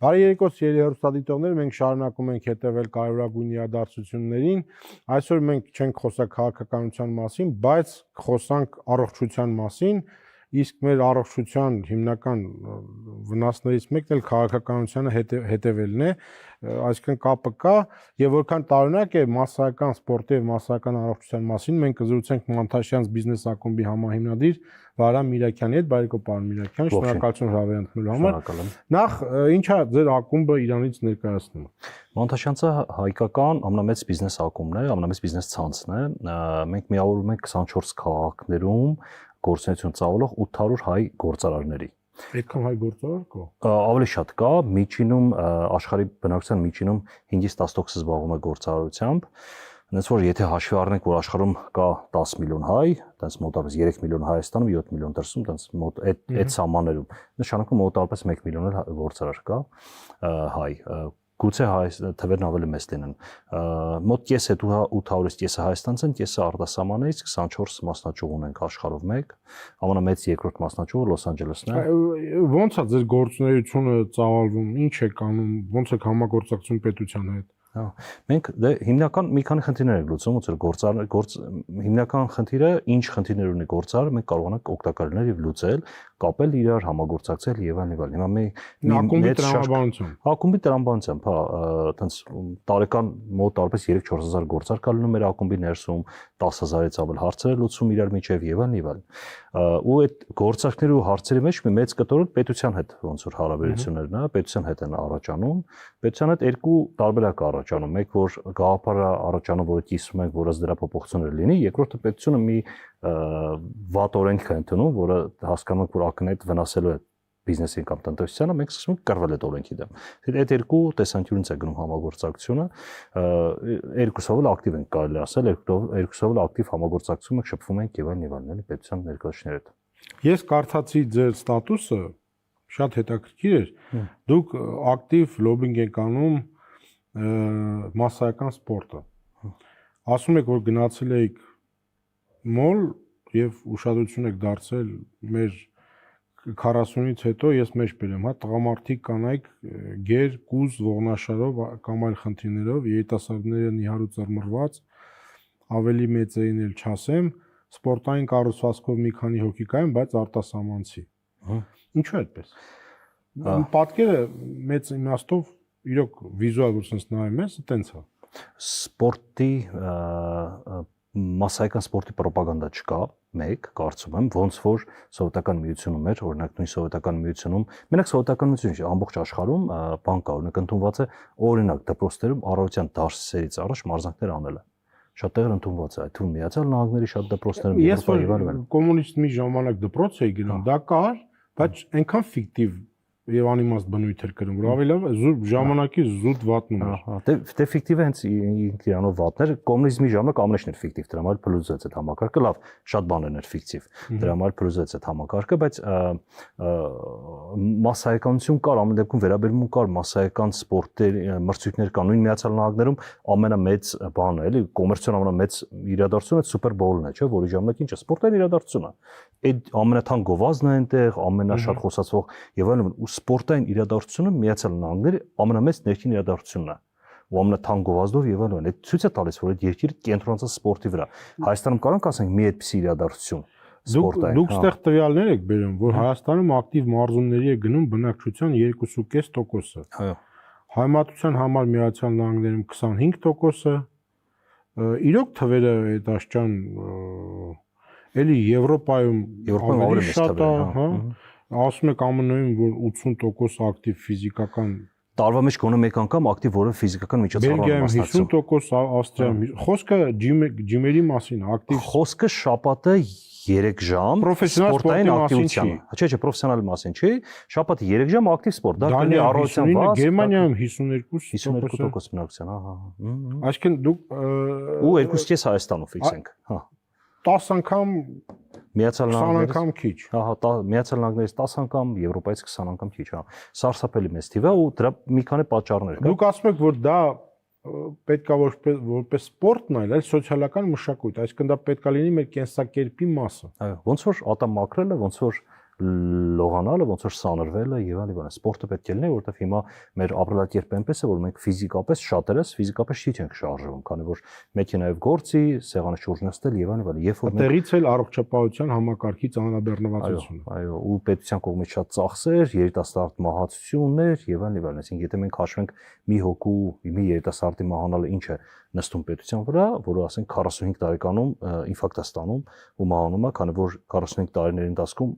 Բարի երեկո սիրելի հեռուստադիտողներ, մենք շարունակում ենք հետևել կարևորագույն իրադարձություններին։ Այսօր մենք չենք խոսա քաղաքականության մասին, բայց խոսանք առողջության մասին, իսկ մեր առողջության հիմնական վնասներից մեկն էլ քաղաքականությանը հետևելն է, այսինքն կապը կա, եւ որքան տարօրինակ է մասսայական սպորտի եւ մասսայական առողջության մասին, մենք կզրուցենք Մանթաշյանց բիզնես ակումբի համահիմնադիր Վարամ Միրաքյանի հետ, բարեկո պարոն Միրաքյան, շնորհակալություն հրավեր ընդունելու համար։ Նախ ի՞նչ է ձեր ակումբը իրանից ներկայացնում։ Մանթաշյանցը հայկական ամենամեծ բիզնես ակումբն է, ամենամեծ բիզնես ցանցն է։ Մենք միավորում ենք 24 քաղաքներում գործունեություն ծավալող 800 հայ գործարարների։ Այդքան հայ գործարար կա։ Ավելի շատ կա, միջինում աշխարհի բնակչության միջինում 5-ից 10% զբաղվում է գործարարությամբ։ Այնպես որ եթե հաշվի առնենք, որ աշխարհում կա 10 միլիոն հայ, այնպես մոտավորապես 3 միլիոն Հայաստանում, 7 միլիոն դրսում, այնպես մոտ այդ սահմաններում, նշանակում մոտավորապես 1 միլիոն գործարար կա հայ։ Գուցե հայ թվերն ավելի մեծ լինեն։ Մոտ կեսը 800-ից կեսը Հայաստանից են, կեսը արտասահմանից, 24 մասնաճյուղ ունենք աշխարհով մեկ, ամենամեծ երկրորդ մասնաճյուղը Լոս Անջելեսն է։ Ո՞նց է ձեր գործունեությունը ծավալվում, ինչ եք անում, ո՞նց եք համագործակցում պետության հետ։ Մենք հիմնական մի քանի խնդիրներ ենք լուծում, ոնց հիմնական խնդիրը ինչ խնդիրներ ունի գործարարը, մենք կարողանանք օգտակար լինել եւ լուծել, կապել իրար, համագործակցել եւ այլն։ Հիմա ակումբի տրամաբանությամբ։ Ակումբի տրամաբանությամբ, այտենց տարեկան մոտ տարպես 3-4000 գործար կա լինում մեր ակումբի ներսում, 10000-ից ավել հարցեր լուծում իրար միջև եւ այլն։ Ու այդ գործարքների ու հարցերի մեջ մի մեծ կտորը պետության հետ ոնց որ հարաբերություններն է, պետության հետ են առաջանում, պետության հետ երկու տարբերակ առաջանում, մեկ որ գաղափարը առաջանում, որը կիսում ենք, որը դրա փոփոխություններ լինի, երկրորդը պետությունը մի վատ օրենք է ընդունում, որը հասկանում ենք, որ ակնհայտ վնասելու է բիզնեսին կամ տնտեսությանը, մենք սկսում ենք կռվել այդ օրենքի դեմ։ Այդ երկու տեսանկյունից է գնում համագործակցությունը, երկուսով էլ ակտիվ ենք կարելի ասել, երկուսով էլ ակտիվ համագործակցում ենք, շփվում ենք եւ այլն, էլի պետության ներկայացուցիչների հետ։ Ես կարդացի ձեր ստատուսը, շատ հետաքրքիր էր։ Դուք ակտիվ լոբինգ եք անում մասսայական սպորտը։ Ասում եք, որ գնացել եք մոլ եւ ուշադրություն եք դարձել մեր 40-ից հետո ես մեջ բերեմ, հա, տղամարդիկ կանայք գեր, կուզ, ողնաշարով կամ այլ խնդիրներով, երիտասարդները նիհար ու ծռմռված, ավելի մեծերին էլ չասեմ, սպորտային կառուցվածքով մի քանի հոգի կային, բայց արտասահմանցի։ Ինչու այդպես։ Պատկերը մեծ իմաստով իրոք վիզուալ որ sense նայում ես, այտենց է։ Սպորտի մասսայական սպորտի ռոպագանդա չկա, մեկ, կարծում եմ, ոնց որ սովետական միությունում էր, օրինակ նույն սովետական միությունում, մենակ սովետական միությունում ամբողջ աշխարհում բան կա, օրինակ ընդունված է օրինակ դպրոցներում առավոտյան դասերից առաջ մարզանքներ անելը։ Շատ տեղեր ընդունված է, այդ թվում Միացյալ Նահանգների շատ դպրոցներում Եվրոպայում եւ այլն։ Կոմունիստի ժամանակ դպրոց էի գնում, դա կար, բայց այնքան ֆիկտիվ եւ անիմաստ բնույթ էր կրում, որ ավելի լավ ժամանակի զուտ վատնում էր։ Դե ֆիկտիվը հենց իրանով վատներ, կոմունիզմի ժամանակ ամենաշն էր ֆիկտիվ, դրա համար փլուզեց այդ համակարգը, լավ, շատ բաներն էր ֆիկտիվ, դրա համար փլուզեց այդ համակարգը, բայց մասսայականություն կար, ամեն դեպքում վերաբերվում կար մասսայական սպորտերի մրցույթներ կան, նույն Միացյալ Նահանգներում ամենամեծ բանը, էլի, կոմերցիոն ամենամեծ իրադարձությունը Սուպեր Բոուլն է, չէ՞, որի ժամանակ ինչ է, սպորտային իրադարձություն է։ Այդ ամենաթանկ գովազդն է այնտեղ, ամենաշատ խոսացող եւ այլն սպորտային իրադարձությունը Միացյալ Նահանգների ամենամեծ ներքին իրադարձությունն է։ Ու ամենաթանկ գովազդով եւ այլն։ Այդ ցույց է տալիս, որ այդ երկիրը կենտրոնացած սպորտի վրա։ Հայաստանում կարող ասենք մի այդպիսի իրադարձություն սպորտային։ Դուք ստեղ տվյալներ եք բերում, որ Հայաստանում ակտիվ մարզումների է գնում բնակչության 2.5%-ը։ Այո։ Համատության համար Միացյալ Նահանգներում 25%-ը։ Իրոք թվերը այդ աշճան էլի Եվրոպայում ավելի շատ է, հա։ Ասում եք ԱՄՆ-ում, որ 80% ակտիվ ֆիզիկական տարվա մեջ գոնե մեկ անգամ ակտիվ որը ֆիզիկական միջոցառման մասնակցում։ Բելգիայում 50%, Ավստրիայում։ Խոսքը ջիմերի մասին, ակտիվ։ Խոսքը շաբաթը 3 ժամ սպորտային ակտիվության։ Չէ, պրոֆեսիոնալ մասին չի, շաբաթը 3 ժամ ակտիվ սպորտ, դա կլինի առավոտյան 6, Գերմանիայում 52% բնակության, հա։ Այսինքն դուք ու 2.5 Հայաստանում ֆիքսենք, հա։ 10 անգամ Միացյալ Նահանգներից 20 անգամ քիչ։ Հա, Միացյալ Նահանգներից 10 անգամ, Եվրոպայից 20 անգամ քիչ, հա։ Սարսափելի մեծ թիվ է ու դրա մի քանի պատճառներ կա։ Դուք ասում եք, որ դա պետքա որպես սպորտ նայել, այլ սոցիալական մշակույթ, այսինքն դա պետքա լինի մեր կենսակերպի մասը։ Այո, ոնց որ ատամ մաքրելը, ոնց որ լողանալը, ոնց որ սանրվելը եւ այլն։ Սպորտը պետք է լինի, որովհետեւ հիմա մեր ապրելակերպը այնպես է, որ մենք ֆիզիկապես շատերս ֆիզիկապես չի ենք շարժվում, քանի որ մեքենայով գործի, սեղանը շուրջ նստել եւ այլն։ Երբ որ տեղից էլ առողջապահության համակարգի ծանրաբեռնվածությունը։ Այո, ու պետության կողմից շատ ծախսեր, երիտասարդ մահացություններ եւ այլն, այսինքն եթե մենք հաշվենք մի հոգու, մի երիտասարդի մահանալը ինչ է նստում պետության վրա, որը ասենք 45 տարեկանում ինֆարկտ է ստանում ու մահանում է, քանի որ 45 տարիների ընթացքում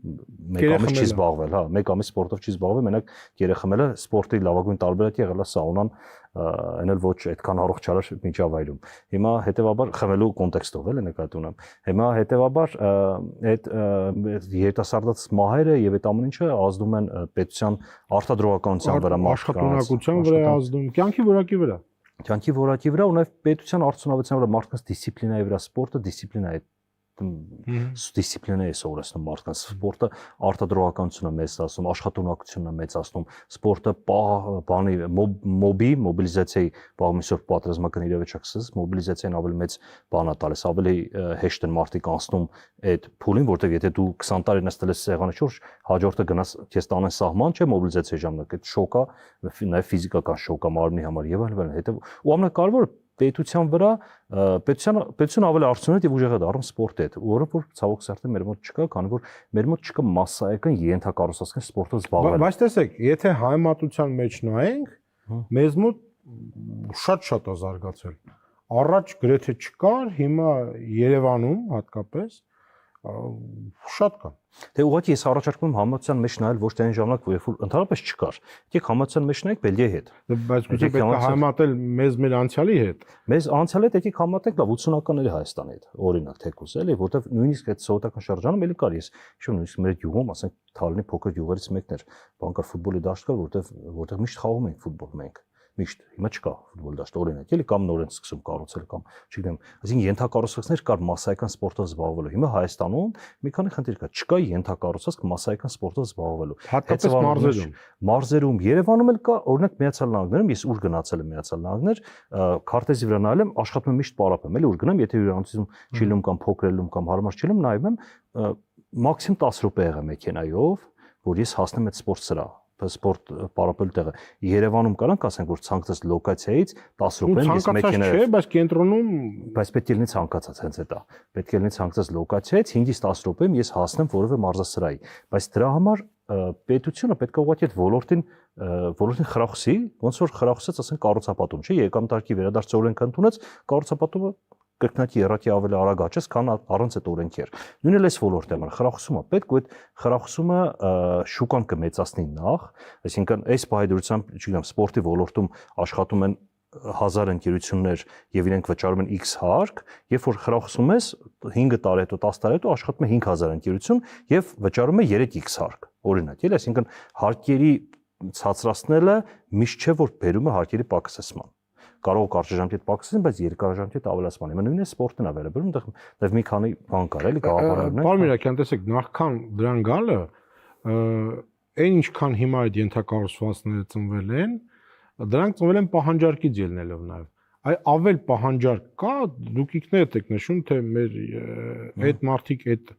մեկ ամիս չի զբաղվել, հա, մեկ ամիս սպորտով չի զբաղվել, մենակ երեխամելը սպորտի լավագույն տարբերակը եղել է սաունան, այն էլ ոչ այդքան առողջարար միջավայրում։ Հիմա հետեւաբար խմելու կոնտեքստով էլ նկատի ունեմ։ Հիմա հետեւաբար այդ երիտասարդաց մահերը եւ այդ ամեն ինչը ազդում են պետության արտադրողականության վրա, աշխատունակության վրա ազդում, կյանքի որակի վրա։ Կյանքի որակի վրա ու նաև պետության արդյունավետության վրա, մարդկանց դիսցիպլինայի վրա, սպորտը դիսցիպլինա է, դիսցիպլինա է սովորեցնում մարդկանց, սպորտը արտադրողականությունը մեծացնում, աշխատունակությունը մեծացնում, սպորտը բանի մոբիլիզացիայի բաղմիսոր պատերազմական իրավիճակից մոբիլիզացիան ավելի մեծ բան է տալիս, ավելի հեշտ են մարդիկ անցնում այդ փուլին, որտեղ եթե դու 20 տարի նստել ես սեղանի շուրջ, հաջորդը գնաս քեզ տանեն սահման, չէ, մոբիլիզացիայի ժամանակ այդ շոկա, նաև ֆիզիկական շոկա մարմնի համար եւ այլն, հետո ու ամենակարևորը պետության վրա պետությունը ավելի արդյունավետ եւ ուժեղ է դառնում սպորտի հետ, որը որ ցավոք սերտը մեր մոտ չկա, քանի որ մեր մոտ չկա մասսայական ենթակառուցվածքներ սպորտով զբաղվել։ Բայց տեսեք, եթե հայմատության մեջ նայենք, մեզ մոտ շատ է զարգացել։ Առաջ գրեթե չկար, հիմա Երևանում հատկապես շատ կան։ Դե ուղղակի ես առաջարկում եմ համացան մեջ նայել ոչ թե այն ժամանակ, երբ որ ընդհանրապես չկար։ Եկեք համացան մեջ նայեք Բելգիայի հետ։ Բայց գուցե պետք է համատել մեր անցյալի հետ։ Մեզ անցյալի հետ եկեք համատենք լավ 80-ականների Հայաստանի հետ, օրինակ թեկուզ էլի, որտեվ նույնիսկ այդ սովետական շրջանում էլի կար, ես հիշում նույնիսկ մեր գյուղում, ասենք Թալինի փոքր գյուղերից մեկն էր, բանկար ֆուտբոլի դաշտ կար, որտեղ միշտ խաղում ենք ֆուտբոլ մենք։ Միշտ հիմա չկա ֆուտբոլ դաշտ օրինակ էլի կամ նորեն սկսում կառուցել կամ չգիտեմ այսինքն ենթակառուցվածքներ կար massայական սպորտով զբաղվելու հիմա Հայաստանում մի քանի խնդիր կա չկա ենթակառուցվածք massայական սպորտով զբաղվելու հատկապես մարզերում Երևանում էլ կա օրինակ Միացյալ Նահանգներում ես ուր գնացել եմ Միացյալ Նահանգներ քարտեզի վրա նայել եմ աշխատում եմ միշտ պարապեմ էլի ուր գնամ եթե հյուրանոցում չիլում կամ փոքրելում կամ հարմար չիլում նայում եմ մաքսիմում 10 րոպե եղա մեքենայով որ ես հասնեմ այդ սպորտ սրահ սպորտ պարապել տեղը Երևանում կարանք ասենք որ ցանկացած լոկացիայից 10 րոպեն ես մեքենայով չէ բայց կենտրոնում բայց պետք է լինի ցանկացած հենց դա պետք է լինի ցանկացած լոկացիայից 5-ից 10 րոպեում ես հասնեմ որևէ մարզասրահի բայց դրա համար պետությունը պետք է ուղղակի այդ ոլորտին խրախուսի ոնց որ խրախուսեց ասենք կառուցապատում չէ եկամ տարկի վերադարձ օրենքը ընդունեց կառուցապատումը կրկնակի երակի ավելի արագ աճեց, քան առանց այդ օրենքեր։ Նույնն էլ էս ոլորտի համար խրախուսումը պետք ու այդ խրախուսումը շուկան կմեծացնի նախ, այսինքն այս պահեդրությամբ, չգիտեմ, սպորտի ոլորտում աշխատում են 1000 ընկերություններ եւ իրենք վճարում են X հարկ, երբ որ խրախուսում ես 5 տարի հետո 10 տարի հետո աշխատում է 5000 ընկերություն եւ վճարում է 3X հարկ։ Օրինակ, էլի, այսինքն հարկերի ցածրացնելը միշտ չէ որ բերում է հարկերի պակասեցման։ Կարող է կարճաժամկետ պակասեն, բայց երկարաժամկետ ավելացման։ Հիմա նույնիսկ սպորտն է վերաբերում, այնտեղ մի քանի բան կար, էլի գաղափարներն են։ Պարմիրակյան, տեսեք, նախքան դրան գալը, այն ինչքան հիմա այդ ենթակառուցվածքները ծնվել են, դրանք ծնվել են պահանջարկից ելնելով նաև։ Ավել պահանջարկ կա, դուք ինքներդ եք նշում, թե մեր այդ մարդիկ այդ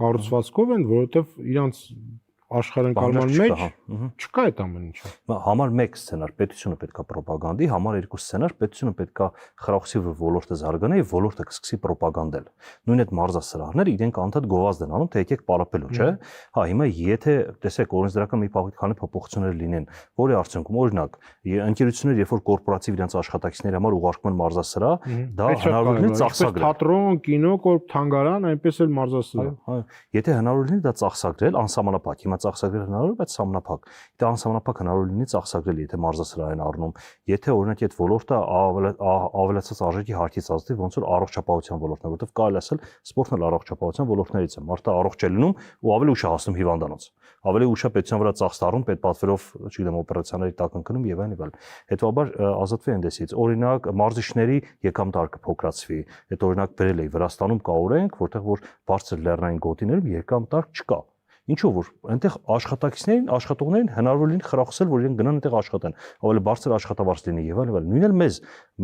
կառուցվածքով են, որովհետև իրանց աշխարհընկալման մեջ չկա այդ ամեն ինչը։ Համար 1 սցենար պետությունը պետքա ռոպագանդի, համար 2 սցենար պետությունը պետքա խրախուսի որ ոլորտը զարգանա եւ ոլորտը կսկսի ռոպագանդել։ Նույն այդ մարզասրահները իրենք անդադ գովազդ են անում, թե եկեք պարապելու, չէ՞։ Հա, հիմա եթե տեսեք օրենսդրական մի քանի փոփոխություններ լինեն, որի արդյունքում օրինակ ընկերությունները երբ որ կորպորատիվ իրենց աշխատակիցների համար ուղարկում են մարզասրահ, դա հնարավոր լինի ծախսագրել։ Թատրոն, կինո, թանգարան, այնպես էլ մարզասրահ։ Այո, եթե հնարավոր լինի դա ծախսագրել անսահմանափակ, հիմա ծախսագրել հնարավոր է, բայց սահմանափակ։ Դա անսահմանափակ հնարավոր լինի ծախսագրել, եթե մարզասրահ են առնում, եթե օրինակ այդ ոլորտը ավելացած արժեքի հարկից ազդի, ոնց որ առողջապահության ոլորտն է, որովհետև կարելի ասել սպորտն էլ առողջապահության ոլորտներից է։ Մարդը առողջ է լինում ու ավելի ուշ է հասնում հիվանդանոց։ Ավելի ուշ է պետության վրա ծախս տառում, պետպատվերով, չգիտեմ, օպերացիաների տակ ընկնում եւ այլն։ Հետո ազատվի այնտեսից։ Օրինակ մարզիչների եկամտարկը փոքրացվի։ Այդ օրինակ բերել էի Վրաստանում կա օրենք, որտեղ որ բարձր լեռնային գոտիներում եկամտարկ չկա։ Ինչու որ այնտեղ աշխատողներին հնարավոր լինի խրախուսել, որ իրենք գնան այնտեղ աշխատեն, ավելի բարձր աշխատավարձ լինի եւ այլն։ Նույնն էլ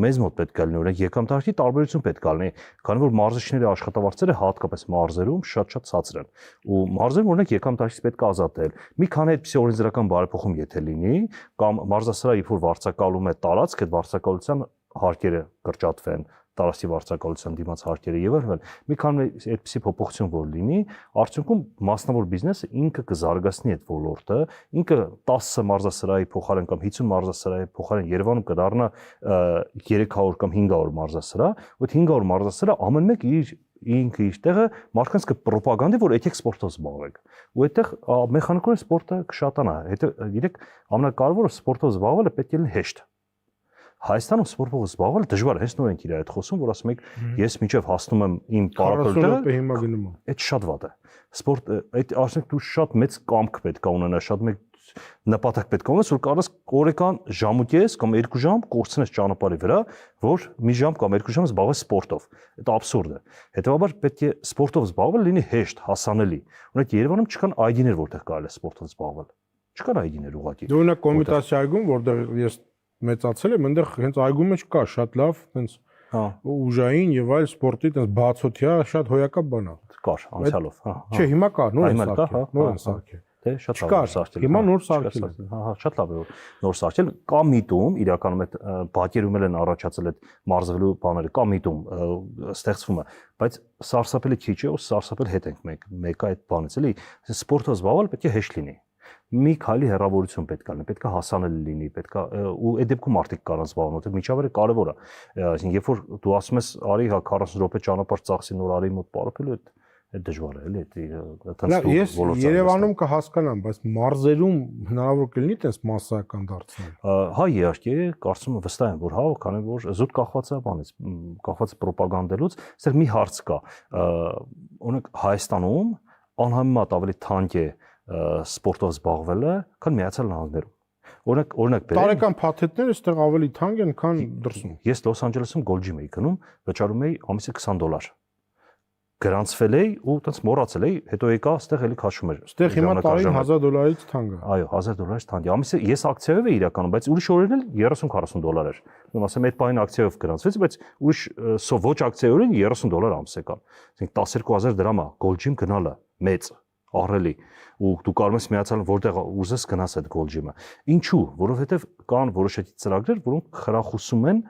մեզ մոտ պետք է լինի, օրինակ եկամտարքի տարբերություն պետք է լինի, քանի որ մարզիչների աշխատավարձերը հատկապես մարզերում շատ ցածր են։ Ու մարզերում օրինակ եկամտարքից պետք է ազատել։ Մի քանի այդպիսի օրենսդրական բարեփոխում եթե լինի, կամ մարզասրահը երբ որ վարձակալում է տարածք, այդ վարձակալության հարկերը կրճատվեն, տարածքի վարձակալության դիմաց հարկերը եւ այլն, մի քանի այդպիսի փոփոխություն որ լինի, արդյունքում մասնավոր բիզնեսը ինքը կզարգացնի այդ ոլորտը, ինքը 10 մարզասրահի փոխարեն կամ 50 մարզասրահի փոխարեն Երևանում կդառնա 300 կամ 500 մարզասրահ, ու այդ 500 մարզասրահ ամեն մեկ ինքը իր տեղը մարդկանց կպրոպագանդի, որ եկեք սպորտով զբաղվեք։ Ու այդտեղ մեխանիկորեն սպորտը կշատանա։ Հետո գիտեք, ամենակարևորը սպորտով զբաղվելը պետք է լինի հեշտ։ Հայաստանում սպորտով զբաղվելը դժվար է, հենց նոր ենք իր այդ խոսում, որ ասում եք, ես մինչև հասնում եմ իմ պարապետը, հիմա գնում եմ։ Այդ շատ վատ է։ Սպորտ, այդ ասենք դու շատ մեծ կամք պետք է ունենաս, շատ մեծ նպատակ պետք է ունենաս, որ կարողաս օրեկան ժամուկես կամ 2 ժամ կորցնես ճանապարհի վրա, որ մի ժամ կամ 2 ժամ զբաղվես սպորտով։ Դա աբսուրդ է։ Հետևաբար պետք է սպորտով զբաղվել լինի հեշտ, հասանելի։ Օրինակ Երևանում չկան այգիներ, որտեղ կարելի է սպորտով զբաղվել։ Չկան այգիներ ուղղակի։ Դու օրինակ Կոմիտասի այգում, որտեղ ես մեծացել եմ, այնտեղ հենց այգում մեջ կա շատ լավ, հենց ուժային եւ այլ սպորտի հենց բացօթյա շատ հոյակապ բան է։ Կար անցյալով, Չէ, հիմա կա, նոր են սարքել։ Դե շատ լավ է սարքել։ Հիմա նոր սարքել է։ Շատ լավ է նոր սարքել։ Կա միտում, իրականում այդ բակերում են առաջացել այդ մարզվելու բաները, կա միտում ստեղծվում է, բայց սարսափելի քիչ է, ու սարսափել հետ ենք մեկը այդ բանից, էլի, սպորտով զբաղվել պետք է հեշտ լինի։ Մի քայլի հեռավորություն պետք է լինի, պետք է հասանելի լինի, պետք է ու այդ դեպքում մարդիկ կարան զբաղվեն, որտեղ միջավայրը կարևոր է։ Այսինքն երբ որ դու ասում ես արի 40 րոպե ճանապարհ ծախսի նոր արի մոտ պարապելու, այդ դժվար է, էլի, Ես Երևանում կհասկանամ, բայց մարզերում հնարավոր կլինի այդպես massական դարձնել։ Հա, իհարկե, կարծում եմ վստահ եմ, որ հա, քանի որ զուտ կախված է բանից, կախված է ռոպագանդելուց, այստեղ մի հարց կա։ Օրինակ Հայաստանում անհամեմատ ավելի թանկ է սպորտով զբաղվելը, քան Միացյալ Նահանգներում։ Օրինակ բերեմ։ Տարեկան փաթեթները այստեղ ավելի թանկ են, քան դրսում։ Ես Լոս Անջելեսում գոլջիմ էի գնում, վճարում էի ամիսը $20։ Գրանցվել էի ու տենց մոռացել էի, հետո եկա, այստեղ էլի քաշում էր։ Այստեղ հիմա տարին $1000-ից թանկ է։ Այո, $1000-ից թանկ է։ Ամիսը ես ակցիայով էի իրականում, բայց ուրիշ օրերն էլ $30-40 էր։ Ուրեմն ասեմ, այդ բանը ակցիայով գրանցվեց, բայց ուրիշ ոչ ակցիայորեն $30 ամս եկան։ Այսինքն 12000 դրամ է գոլջիմ գնալը, մեծ, ահռելի։ Ու դու կարող ես միացալ որտեղ ուզես գնաս այդ գոլջիմը։ Ինչու՞, որովհետև կան որոշակի ծրագրեր, որոնք խրախուսում են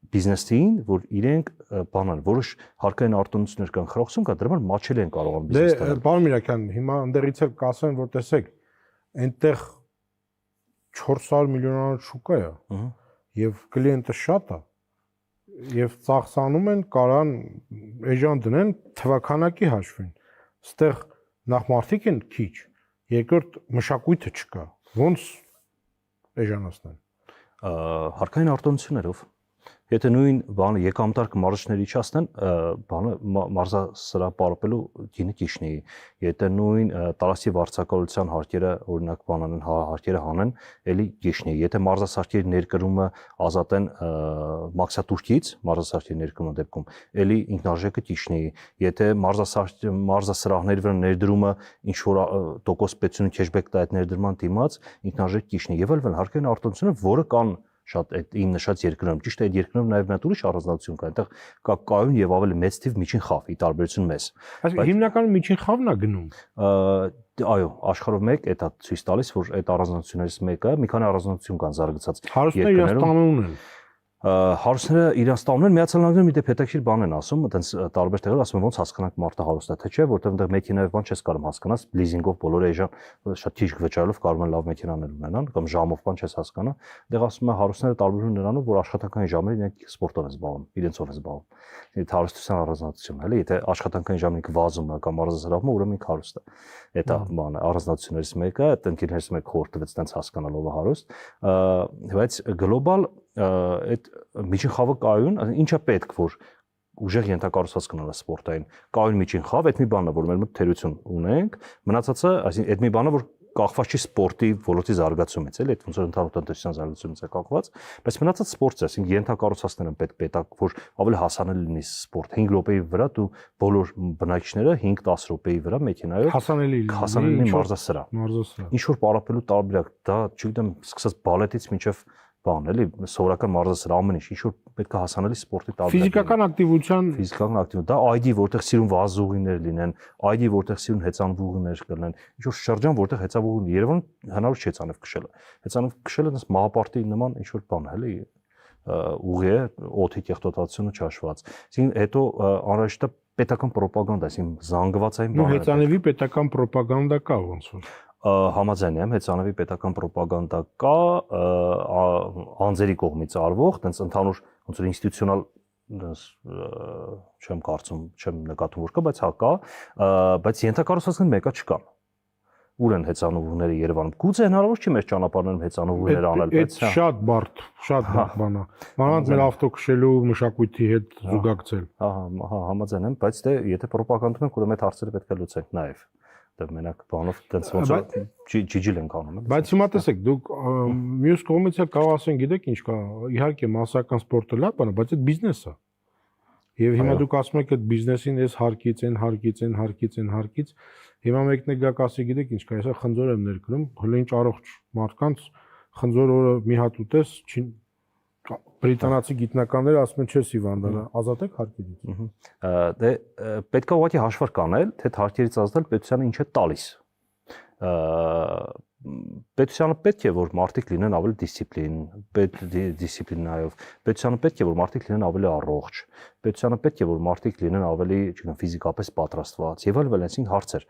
բիզնեսին, որ իրենք բանան, որոշ հարկային արտոնություններ կան խրախուսում կա, դրա համար մաչել են կարողանում բիզնես տանել։ Դե, պարոն Միրաքյան, հիմա ընդերից էլ կասեն, որ տեսեք, այնտեղ 400 միլիոնանոց շուկա է, եւ կլիենտը շատ է, եւ ծախսանում են, կարան էժան դնեն թվականակի հաշվին։ Այստեղ նախ մարդիկ են քիչ, երկրորդ մշակույթը չկա։ Ոնց էժանացնեն։ Հարկային արտոնություններով Եթե նույն բանը եկամտարկը մարզիչների իջացնեն, բանը մարզասրահ պարապելու գինը կիշնի։ Եթե նույն տարածքի վարձակալության հարկերը օրինակ բանանեն հարկերը հանեն, էլի կիշնի։ Եթե մարզասարքերի ներկրումը ազատեն մաքսատուրքից, մարզասարքերի ներկրումը դեպքում, էլի ինքնարժեքը կիշնի։ Եթե մարզասրահների վրա ներդրումը ինչ որ տոկոս պետությունը քեշբեք տա այդ ներդրման դիմաց, ինքնարժեք կիշնի։ Եվ այլն հարկային արտոնությունը, որը կան շատ այդ իմ նշած երկրներում, ճիշտ է, այդ երկրներում նաև մեծ ուրիշ առանձնահատկություն կա, այնտեղ կա կայուն եւ ավելի մեծ թիվ միջին խավ, ի տարբերություն մեզ։ Բայց հիմնականում միջին խավն է գնում։ Այո, աշխարհով մեկ է դա ցույց տալիս, որ այդ առանձնահատկություններից մեկը մի քանի առանձնահատկություն կան զարգացած երկրներում։ Հարուստները իրենց տանուն են։ Հարուստները իրենց տանուն են, Միացյալ Նահանգներում մի դեպ հետաքրքիր բան են ասում, այտենց տարբեր տեղեր ասում են ոնց հասկանանք մարդը հարուստ է, թե չէ, որտեղ այնտեղ մեքենայով բան չես կարող հասկանալ, լիզինգով բոլորը էժան շատ քիչ վճարելով կարող են լավ մեքենաներ ունենան, կամ ժամով բան չես հասկանա։ Այնտեղ ասում են հարուստները տարբերվում նրանով, որ աշխատանքային ժամերին իրենք սպորտով են զբաղվում, իրենցով են զբաղվում։ Այդ հարուստության առանձնահատկությունն է, էլի, եթե աշխատանքային ժամին վազում է կամ մարզասրահում, ուրեմն ինքը հարուստ է։ Դա բանը առանձնահատկություններից մեկը, այդ ընկերներից մեկ խորտ տվեց տենց հասկանալով հարուստ, բայց գլոբալ այդ միջին խավը կայուն, ինչա պետք որ ուժեղ ենթակառուցված կնալը սպորտային, կայուն միջին խավ, այդ մի բանն է, որ մեր մոտ թերություն ունենք, մնացածը, այսինքն այդ մի բանը, որ կախված չի սպորտի ոլորտի զարգացումից, էլի, այդ ոնց որ ընդհանուր տնտեսության զարգացումից է կախված, բայց մնացած սպորտը, այսինքն ենթակառուցվածքներն պետք պետք որ ավելի հասանելի լինի սպորտ 5 րոպեի վրա դու բոլոր բնակիչները 5-10 րոպեի վրա մեքենայով հասանելի մարզասրահ։ Ինչ որ պարապելու տարբերակ, դա, չգիտեմ, սկսած բալետից մինչև բան, էլի, սովորական մարզասրահ ամեն ինչ որ պետք է հասանելի սպորտի տարբերակ։ Ֆիզիկական ակտիվության, դա ID, որտեղ սիրուն վազուղիներ լինեն, ID, որտեղ սիրուն հեծանվուղիներ կլինեն, ինչ որ շրջան, որտեղ հեծանվուղին Երևան հնարավոր չի հեծանիվ քշելը։ Հեծանիվ քշելը դες մահապարտի նման ինչ որ բան է, էլի, ուղի է, օդի կեղտոտությունը չհաշված։ Այսինքն հետո անհրաժեշտ է պետական ռոպագանդա, այսինքն զանգվածային բաներ։ Հեծանիվի պետական ռոպագանդա կա ոնց որ։ Համաձայն եմ, հեծանիվի պետական ռոպագանդա կա, անձերի կողմից արվող, տենց ընդհանուր ոնց որ ինստիտուցիոնալ չեմ կարծում, չեմ նկատում որ կա, բայց հա կա, բայց ենթակառուցվածքն մեկը չկան։ Ուր են հեծանվուղները Երևանում։ Գուցե հնարավոր չի մեր ճանապարհներում հեծանվուղներ անել, բայց շատ բարդ բան է։ Մանավանդ մեր ավտոքշելու մշակույթի հետ զուգակցել։ Հա, համաձայն եմ, բայց դե եթե ռոպագանդում ենք, ուրեմն այդ հարցերը պետք է լուծենք նաև։ Դե մենակ բանով տենց ոնց որ ջիջիլ ենք անում, էլի։ Բայց հիմա տեսեք, դուք մյուս կողմից էլ կարող ասեն, գիտեք ինչ կա, իհարկե մասսական սպորտը լավ բան է, բայց այդ բիզնես է։ Եվ հիմա դուք ասում եք այդ բիզնեսին էս հարկից, հիմա մեկն է գա կասի, գիտեք ինչ կա, հեսա խնձոր եմ ներկնում, հələ ինչ առողջ մարդկանց խնձոր օրը մի հատ ուտես, բրիտանացի գիտնականները ասում են չես հիվանդանա, ազատեք հարկերից։ Դե պետք է ուղղակի հաշվար կանել, թե հարկերից ազատել պետությանը ինչ է տալիս։ Պետությանը պետք է որ մարդիկ լինեն ավելի դիսցիպլինայով, պետությանը պետք է որ մարդիկ լինեն ավելի առողջ, պետությանը պետք է որ մարդիկ լինեն ավելի, չգիտեմ, ֆիզիկապես պատրաստված եւ այլն, այսինքն հարցեր։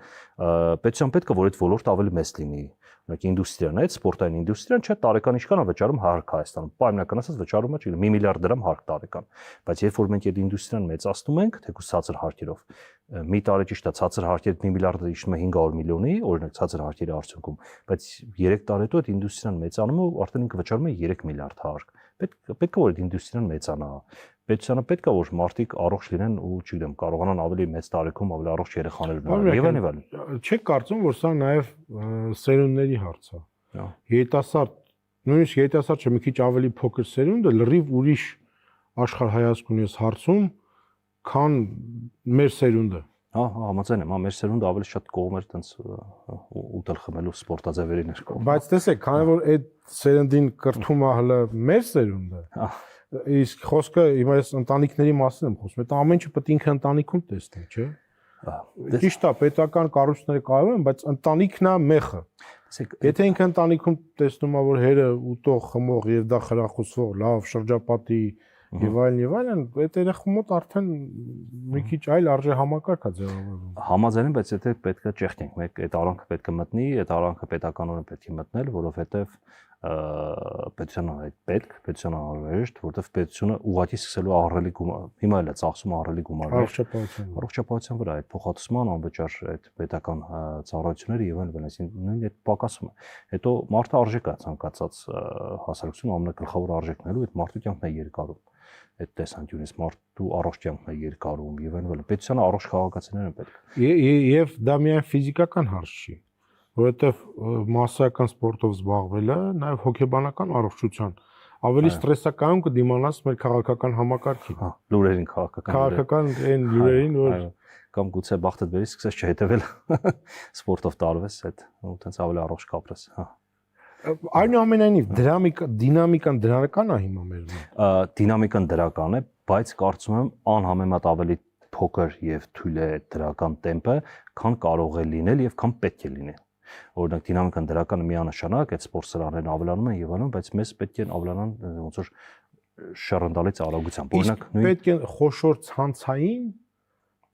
Պետության պետք է որ այդ ոլորտը ավելի մեծ լինի։ Օրինակ ինդուստրիան, այդ սպորտային ինդուստրիան չէ տարեկան ինչքան է վճարում հարկ Հայաստանում։ Պայմանական ասած վճարում է, չգիտեմ, 1 միլիարդ դրամ հարկ տարեկան։ Բայց երբ որ մենք այդ ինդուստրիան մեծացնում ենք, թեկուզ ցածր հարկերով, մի տարի ճիշտ է ցածր հարկերը 1 միլիարդը իջնում է 500 միլիոնի, օրինակ ցածր հարկերի արդյունքում, բայց 3 տարի հետո այդ ինդուստրիան մեծանում է ու արդեն ինքը վճարում է 3 միլիարդ հարկ։ Պետք է որ այդ ինդուստրիան մեծանա։ Պետությանը պետք է որ մարդիկ առողջ լինեն ու, չգիտեմ, կարողանան ավելի մեծ տարիքում ավելի առողջ երեխաներ ունենալ եւ այլն։ Չեք կարծում, որ սա նաեւ սերունդների հարց է։ Երիտասարդ, նույնիսկ երիտասարդ չէ, մի քիչ ավելի փոքր սերունդը լրիվ ուրիշ աշխարհայացք ունի այս հարցում, քան մեր սերունդը։ Հա, համաձայն եմ, մեր սերունդը ավելի շատ կողմեր տենց ուտել խմելու սպորտաձևերի ներքո։ Բայց տեսեք, քանի որ այդ սերնդին կրթում է հələ մեր սերունդը, իսկ խոսքը հիմա այս ընտանիքների մասին եմ խոսում, այդ ամեն ինչը պետք է ինքը ընտանիքում տեսնի, չէ՞։ Ճիշտ է, պետական կառույցները կարող են, բայց ընտանիքն է մեխը։ Եթե ինքը ընտանիքում տեսնում է, որ հերը ուտող, խմող եւ դա խրախուսվող, լավ շրջապատի եւ այլն, այդ երախու մոտ արդեն մի քիչ այլ արժե համակարգ է ձևավորվում։ Համաձայն եմ, բայց եթե պետք է ճեղքենք, մեկ այդ արանքը պետք է մտնի, այդ արանքը պետականորեն պետք է մտնել, որովհետեւ պետությանը այդ պետությանը անհրաժեշտ, որովհետեւ պետությունը ուղղակի սկսելու ահռելի գումար, հիմա էլ է ծախսում ահռելի գումարներ առողջապահության վրա, այդ փոխհատուցման անվճար այդ պետական ծառայությունները եւ այլն, այսինքն նույն այդ պակասում է։ Հետո մարդը արժեք է ցանկացած հասարակություն ամենակլխավոր արժեքնելու այդ մարդու կյանքն է երկարում։ Այդ տեսանկյունից մարդու առողջ կյանքն է երկարում եւ այլն, պետությանը առողջ քաղաքացիներ են պետք։ Եվ դա միայն ֆիզիկական հարց չի, որովհետեւ մասսայական սպորտով զբաղվելը նաեւ հոգեբանական առողջության ավելի ստրեսակայում կդիմանաս մեր քաղաքական համակարգին։ Հա, լուրերին քաղաքական այն լուրերին, որ կամ գուցե բախտդ բերի սկսես չհետևել սպորտով տարվես այդ ու տենց ավելի առողջ կապրես, հա։ Այնուամենայնիվ դինամիկան դրական է հիմա մեր մոտ։ Դինամիկան դրական է, բայց կարծում եմ անհամեմատ ավելի փոքր եւ թույլ է դրական տեմպը, քան կարող է լինել եւ քան պետք է լինի։ Օրինակ դինամիկան դրականը միանշանակ այդ սպորտ սրահներն ավելանում են եւ այլն, բայց մեզ պետք է ավելանան ոնց որ շռնդալից արագությամբ։ Օրինակ պետք է խոշոր ցանցային,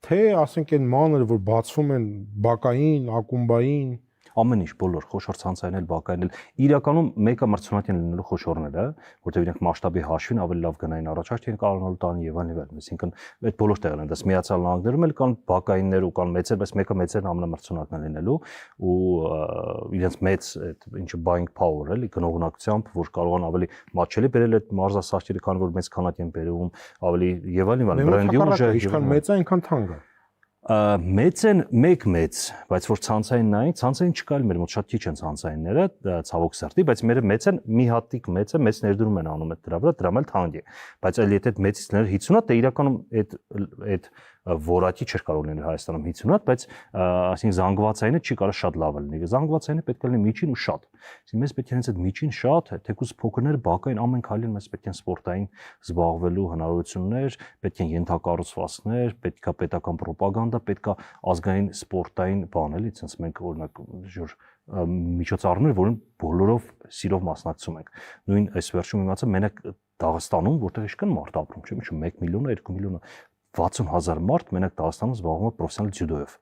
թե ասենք այն մանր, որ բացվում են բակային, ակումբային, ամեն ինչ բոլոր խոշոր ցանցային էլ բակային էլ իրականում մեկը մրցունակին լինելու խոշորները, որտեղ իրենք մասշտաբի հաշվին ավելի լավ գնային առաջարկ են կարողանալու տան եւ այլն, այսինքն այդ բոլոր տեղերն են, դες Միացյալ Նահանգներում էլ կան բակայիններ ու կան մեծեր, բայց մեկը մեծերն ամենամրցունակն են լինելու ու իրենց մեծ այդ ինչը buying power էլի գնողունակությամբ, որ կարողան ավելի մատչելի բերել այդ մարզասարքերը, քան որ մեծ քանակի են բերում, ավելի եւ այլն, բրենդի ուժը, ինչքան մեծ է, այնքան թանկ է։ Մեծ են մեծ, բայց որ ցանցային նայենք, ցանցային չկա էլ մեր մոտ շատ քիչ են ցանցայինները, ցավոք սրտի, բայց մերը մեծ են, մի հատիկ մեծ է, մեծ ներդրում են անում այդ դրա վրա, դրամ էլ թանկ է։ Բայց այլ եթե այդ մեծից ներ 50-ը, դե իրականում այդ որակի չէր կարող լինել Հայաստանում 50-ը, բայց այսինքն զանգվածայինը չի կարող շատ լավ լինի։ Զանգվածայինը պետք է լինի միջին ու շատ։ Այսինքն մեզ պետք է հենց այդ միջին շատ, թեկուզ փոքրներ բակային ամեն քայլին մեզ պետք են սպորտային զբաղվելու հնարավորություններ, պետք են ենթակառուցվածքներ, պետք է պետական ռոպագանդա, պետք է ազգային սպորտային բան էլի, ցենց մենք օրինակ ժուր միջոցառումներ, որին բոլորով սիրով մասնակցում ենք։ Նույն այս վերջում իմացա մենակ Դաղստանում, որտեղ իշքան մարդ ապրում, չէ՞, ինչ 1 միլիոնը, 2 միլիոնը 60,000 մարդ մենակ Դաղստանում զբաղվում է պրոֆեսիոնալ ձյուդոյով։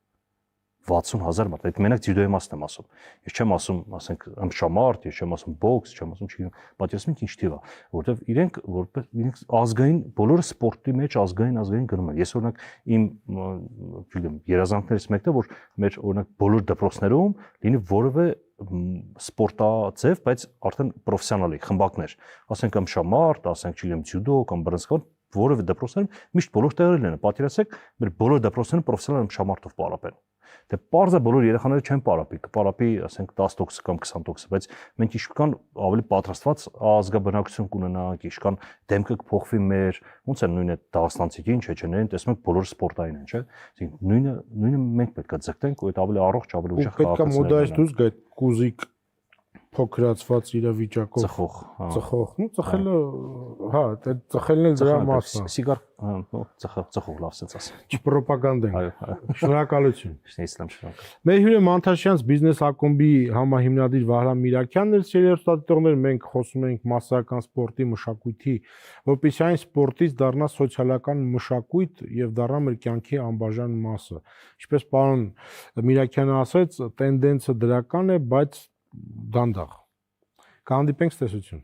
60,000 մարդ, այդ մենակ ձյուդոյի մասն եմ ասում։ Ես չեմ ասում, ասենք, ըմբշամարդ, ես չեմ ասում բոքս, չեմ ասում, չգիտեմ, պատկերացնում եք ինչ թիվ է, որովհետև իրենք որպես իրենք ազգային բոլորը սպորտի մեջ ազգային գնում են։ Ես օրինակ իմ, չգիտեմ, երազանքներից մեկն է, որ մեր օրինակ բոլոր դպրոցներում լինի որևէ սպորտաձև, բայց արդեն պրոֆեսիոնալի խմբակներ, ասենք ըմբշամարդ, ասենք, չգիտեմ, ձյուդո կամ բռնցքան որևէ դպրոցներում միշտ բոլոր տեղերին են։ Պատկերացեք, մեր բոլոր դպրոցներում պրոֆեսիոնալ ըմբշամարտով պարապեն։ Դե պարզը բոլոր երեխաները չեն պարապի, կպարապի, ասենք 10% կամ 20%, բայց մենք իշքան ավելի պատրաստված ազգաբնակություն կունենանք, իշքան դեմքը կփոխվի մեր, ոնց է նույնը Դաղստանցիքին, չեչեներին, տեսնում եք բոլորը սպորտային են, չէ՞։ Այսինքն նույնը մենք պետք է ձգտենք, ու այդ ավելի առողջ, ավելի ուժեղ պետք է մոդայից դուրս գա այդ կուզիկ փոքրացված իրավիճակով ծխող, ну ծխելը, հա, այդ ծխելն էլ դրա մասն է։ Սիգար, ծխող, լավ sense ասեմ։ Չպրոպագանդենք։ Շնորհակալություն։ Շնորհակալ։ Մեր հյուրը Մանթաշյանց բիզնես ակումբի համահիմնադիր Վահրամ Միրաքյանն էր, սիրելի մենք խոսում ենք մասսայական սպորտի մշակույթի, որպեսզի այն սպորտից դառնա սոցիալական մշակույթ եւ դառնա մեր կյանքի անբաժան մասը։ Ինչպես պարոն Միրաքյանը ասաց, տենդենսը դրական է, բայց դանդաղ։ Կհանդիպենք, տեսություն։